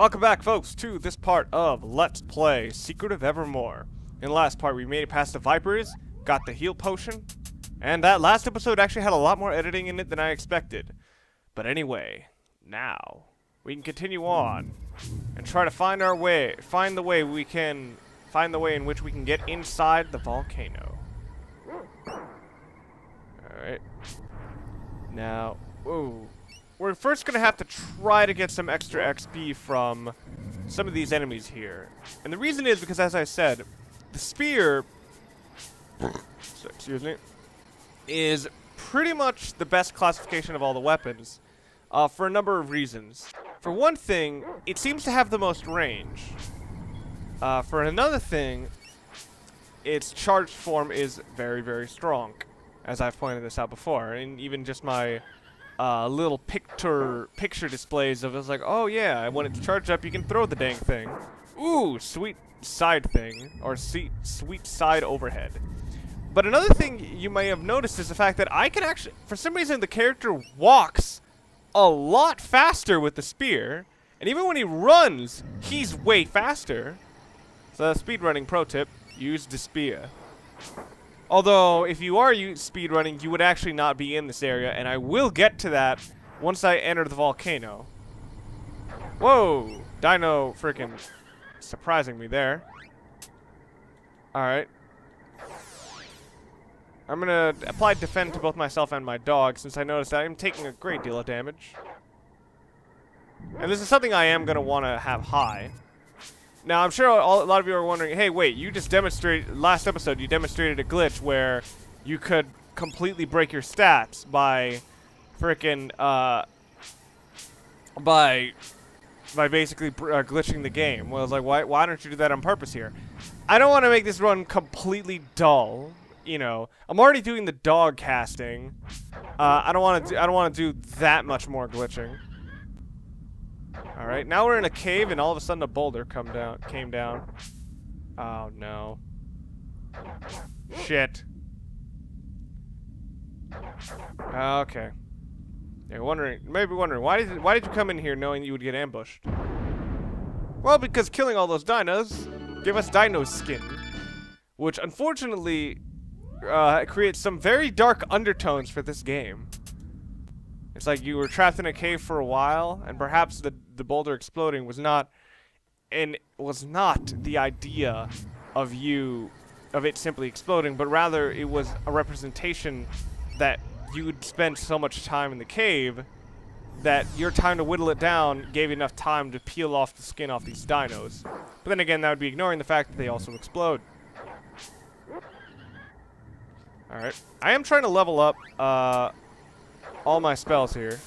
Welcome back, folks, to this part of Let's Play Secret of Evermore. In the last part, we made it past the Vipers, got the heal potion, and that last episode actually had a lot more editing in it than I expected. But anyway, now we can continue on and try to find the way in which we can get inside the volcano. Alright. Now, whoa. We're first going to have to try to get some extra XP from some of these enemies here. And the reason is because, as I said, the spear, excuse me, is pretty much the best classification of all the weapons for a number of reasons. For one thing, it seems to have the most range. For another thing, its charged form is very, very strong, as I've pointed this out before. And even just my little picture displays of it's like, oh yeah, when it's charged up, you can throw the dang thing. Ooh, sweet side thing, or sweet side overhead. But another thing you may have noticed is the fact that I can actually, for some reason, the character walks a lot faster with the spear, and even when he runs, he's way faster. So speedrunning pro tip, use the spear. Although, if you are speedrunning, you would actually not be in this area, and I will get to that once I enter the volcano. Whoa! Dino freaking surprising me there. Alright. I'm gonna apply defend to both myself and my dog, since I noticed that I'm taking a great deal of damage. And this is something I am gonna want to have high. Now, I'm sure a lot of you are wondering, hey, wait, you just demonstrated, last episode, you demonstrated a glitch where you could completely break your stats by frickin', by basically glitching the game. Well, I was like, why don't you do that on purpose here? I don't want to make this run completely dull, you know. I'm already doing the dog casting. I don't want to do that much more glitching. Alright, now we're in a cave and all of a sudden a boulder came down. Oh no. Shit. Okay. You're maybe wondering, why did you come in here knowing you would get ambushed? Well, because killing all those dinos gave us dino skin, which unfortunately creates some very dark undertones for this game. It's like you were trapped in a cave for a while, and perhaps the boulder exploding was not the idea of it simply exploding, but rather it was a representation that you would spend so much time in the cave that your time to whittle it down gave enough time to peel off the skin off these dinos. But then again, that would be ignoring the fact that they also explode. Alright. I am trying to level up all my spells here.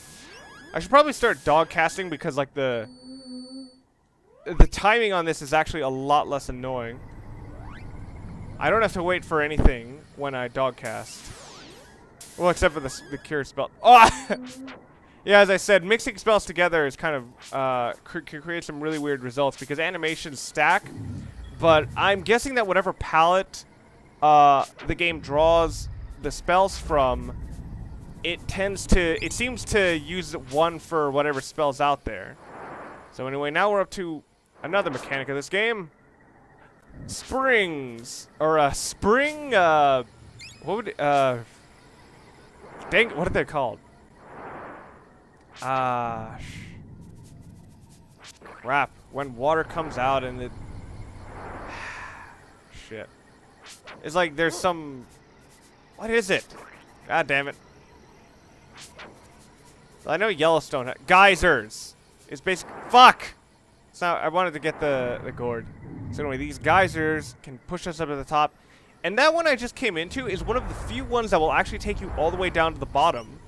I should probably start dog casting because like the timing on this is actually a lot less annoying. I don't have to wait for anything when I dog cast. Well, except for the cure spell. Oh! Yeah, as I said, mixing spells together is kind of can create some really weird results because animations stack. But I'm guessing that whatever palette the game draws the spells from, it seems to use one for whatever spell's out there. So anyway, now we're up to another mechanic of this game. Springs. Or, spring, what would, dang, what are they called? Crap. When water comes out and it, shit. It's like there's some, what is it? God damn it. I know Yellowstone geysers. It's basically fuck. So I wanted to get the gourd. So anyway, these geysers can push us up to the top, and that one I just came into is one of the few ones that will actually take you all the way down to the bottom.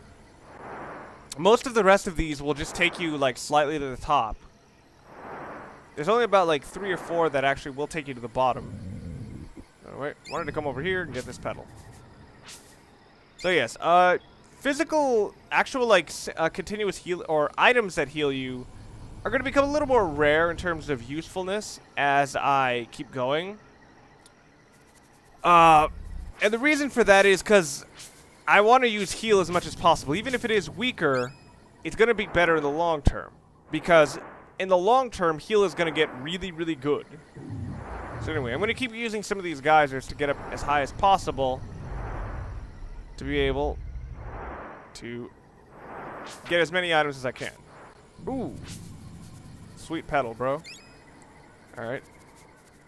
Most of the rest of these will just take you like slightly to the top. There's only about like 3 or 4 that actually will take you to the bottom. Anyway, wanted to come over here and get this pedal. So yes, physical, actual, like, continuous heal, or items that heal you are going to become a little more rare in terms of usefulness as I keep going. And the reason for that is because I want to use heal as much as possible. Even if it is weaker, it's going to be better in the long term. Because in the long term, heal is going to get really, really good. So anyway, I'm going to keep using some of these geysers to get up as high as possible to be able to get as many items as I can. Ooh. Sweet pedal, bro. Alright.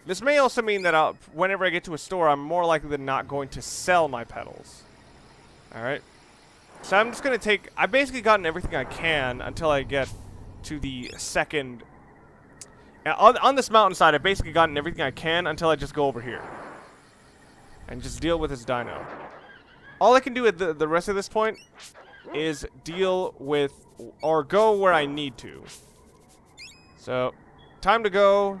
This may also mean that whenever I get to a store, I'm more likely than not going to sell my pedals. Alright. So I'm just going to take... I've basically gotten everything I can until I get to the second... On this mountainside, I've basically gotten everything I can until I just go over here. And just deal with this dino. All I can do at the rest of this point is deal with... or go where I need to. So, time to go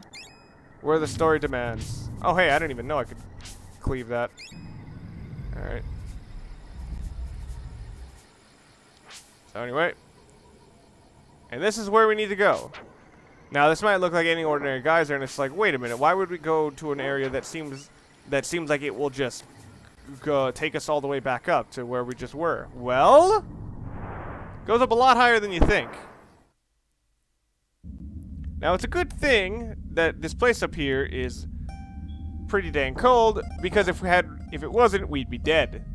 where the story demands. Oh, hey, I didn't even know I could cleave that. Alright. So anyway. And this is where we need to go. Now, this might look like any ordinary geyser, and it's like, wait a minute, why would we go to an area that seems like it will just take us all the way back up to where we just were? Well, goes up a lot higher than you think. Now, it's a good thing that this place up here is pretty dang cold, because if it wasn't, we'd be dead.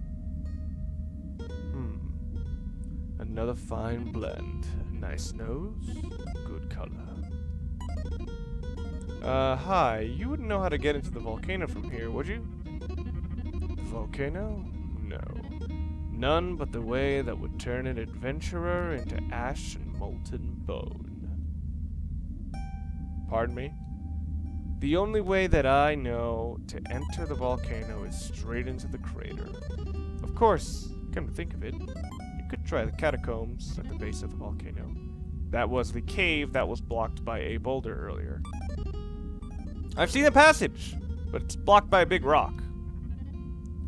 Another fine blend. Nice nose, good color. Hi, you wouldn't know how to get into the volcano from here, would you? Volcano? No. None but the way that would turn an adventurer into ash and molten bone. Pardon me? The only way that I know to enter the volcano is straight into the crater. Of course, come to think of it, you could try the catacombs at the base of the volcano. That was the cave that was blocked by a boulder earlier. I've seen the passage, but it's blocked by a big rock.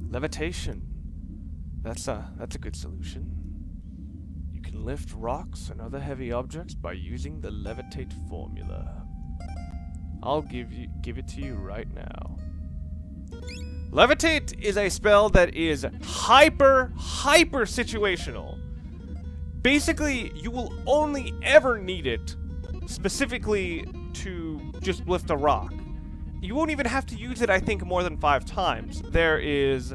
Levitation. That's a good solution. You can lift rocks and other heavy objects by using the Levitate formula. I'll give it to you right now. Levitate is a spell that is hyper situational. Basically, you will only ever need it specifically to just lift a rock. You won't even have to use it, I think, more than 5 times. There is,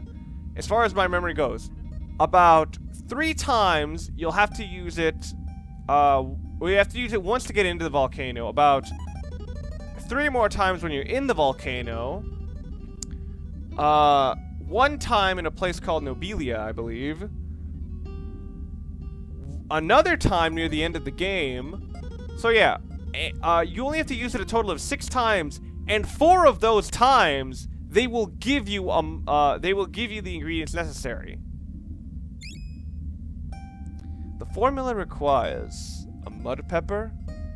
as far as my memory goes, about 3 times you'll have to use it. We have to use it once to get into the volcano. About 3 more times when you're in the volcano. 1 time in a place called Nobilia, I believe. Another time near the end of the game. So yeah, you only have to use it a total of 6 times, and 4 of those times they will give you the ingredients necessary. The formula requires a mud pepper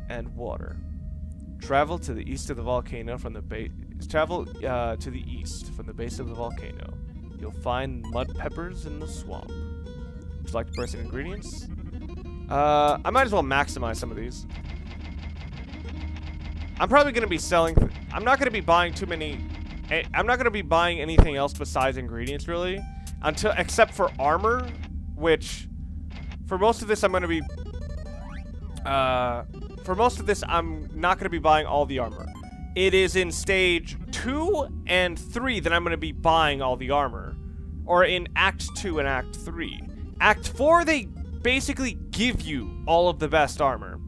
and water. Travel to the east of the volcano from the base. Travel to the east from the base of the volcano. You'll find mud peppers in the swamp. Would you like to burst in ingredients? I might as well maximize some of these. I'm probably going to be selling... I'm not going to be buying too many... I'm not going to be buying anything else besides ingredients, really. Except for armor, which... For most of this, I'm going to be... For most of this, I'm not going to be buying all the armor. It is in stage 2 and 3 that I'm going to be buying all the armor. Or in Act 2 and Act 3. Act 4, they basically give you all of the best armor.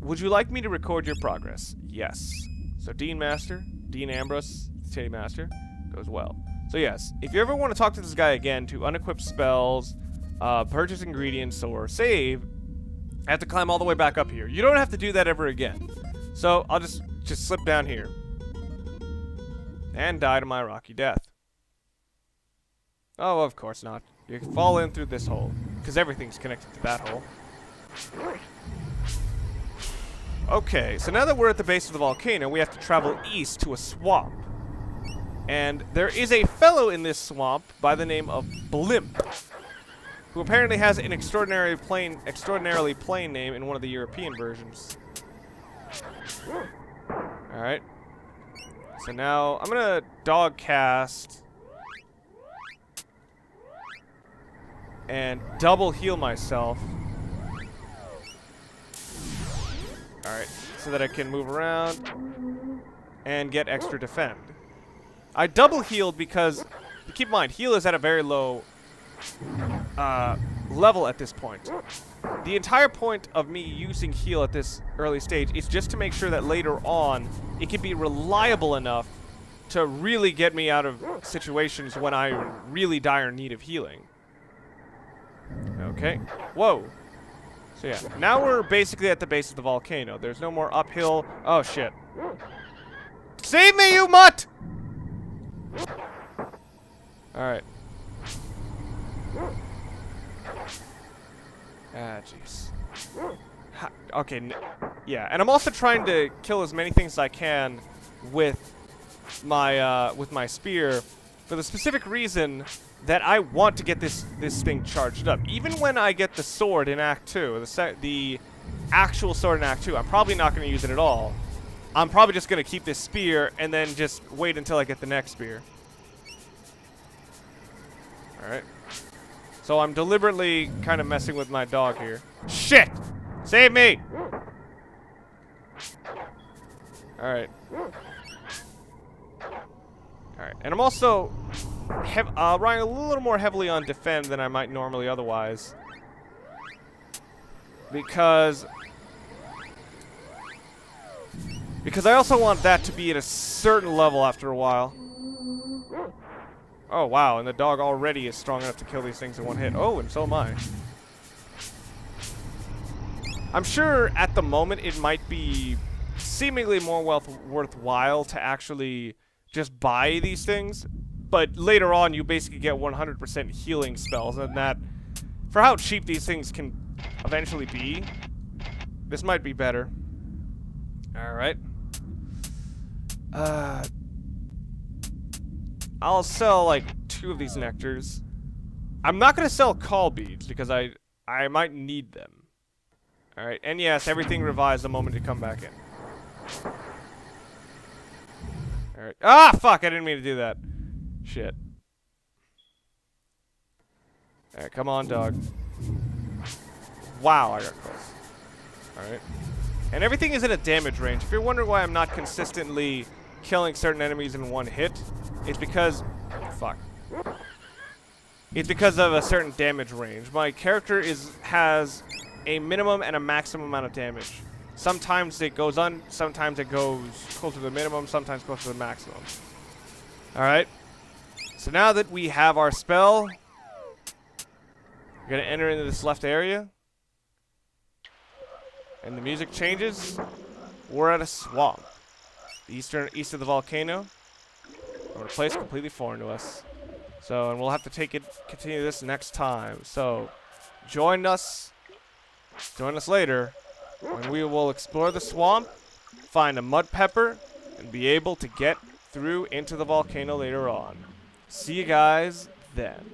Would you like me to record your progress? Yes. So Dean Master, Dean Ambrose, City Master, goes well. So yes, if you ever want to talk to this guy again to unequip spells, purchase ingredients, or save, I have to climb all the way back up here. You don't have to do that ever again. So I'll just slip down here. And die to my rocky death. Oh, of course not. You can fall in through this hole, because everything's connected to that hole. Okay, so now that we're at the base of the volcano, we have to travel east to a swamp. And there is a fellow in this swamp by the name of Blimp, who apparently has an extraordinarily plain name in one of the European versions. Alright. So now, I'm gonna dog cast and double heal myself. Alright, so that I can move around and get extra defend. I double healed because, keep in mind, heal is at a very low level at this point. The entire point of me using heal at this early stage is just to make sure that later on it can be reliable enough to really get me out of situations when I'm in really dire need of healing. Okay. Whoa. So yeah, now we're basically at the base of the volcano. There's no more uphill. Oh shit. Save me, you mutt! Alright. Ah, jeez. Okay, yeah, and I'm also trying to kill as many things as I can with my spear for the specific reason that I want to get this thing charged up. Even when I get the sword in Act 2, the actual sword in Act 2, I'm probably not going to use it at all. I'm probably just going to keep this spear and then just wait until I get the next spear. Alright. So I'm deliberately kind of messing with my dog here. Shit! Save me! Alright. Alright, and I'm also relying a little more heavily on defend than I might normally otherwise. Because I also want that to be at a certain level after a while. Oh, wow, and the dog already is strong enough to kill these things in one hit. Oh, and so am I. I'm sure at the moment it might be seemingly more worthwhile to actually just buy these things, but later on you basically get 100% healing spells, and that, for how cheap these things can eventually be, this might be better. Alright. I'll sell like 2 of these nectars. I'm not gonna sell call beads because I might need them. Alright, and yes, everything revives the moment you come back in. Alright. Ah, fuck, I didn't mean to do that. Shit. Alright, come on, dog. Wow, I got close. Alright. And everything is in a damage range. If you're wondering why I'm not consistently killing certain enemies in one hit, it's because... fuck. It's because of a certain damage range. My character has a minimum and a maximum amount of damage. Sometimes it goes on, sometimes it goes close to the minimum, sometimes close to the maximum. Alright. So now that we have our spell, we're going to enter into this left area. And the music changes. We're at a swamp. East of the volcano. Or a place completely foreign to us. So, and we'll have to continue this next time. So, join us later when we will explore the swamp, find a mud pepper, and be able to get through into the volcano later on. See you guys then.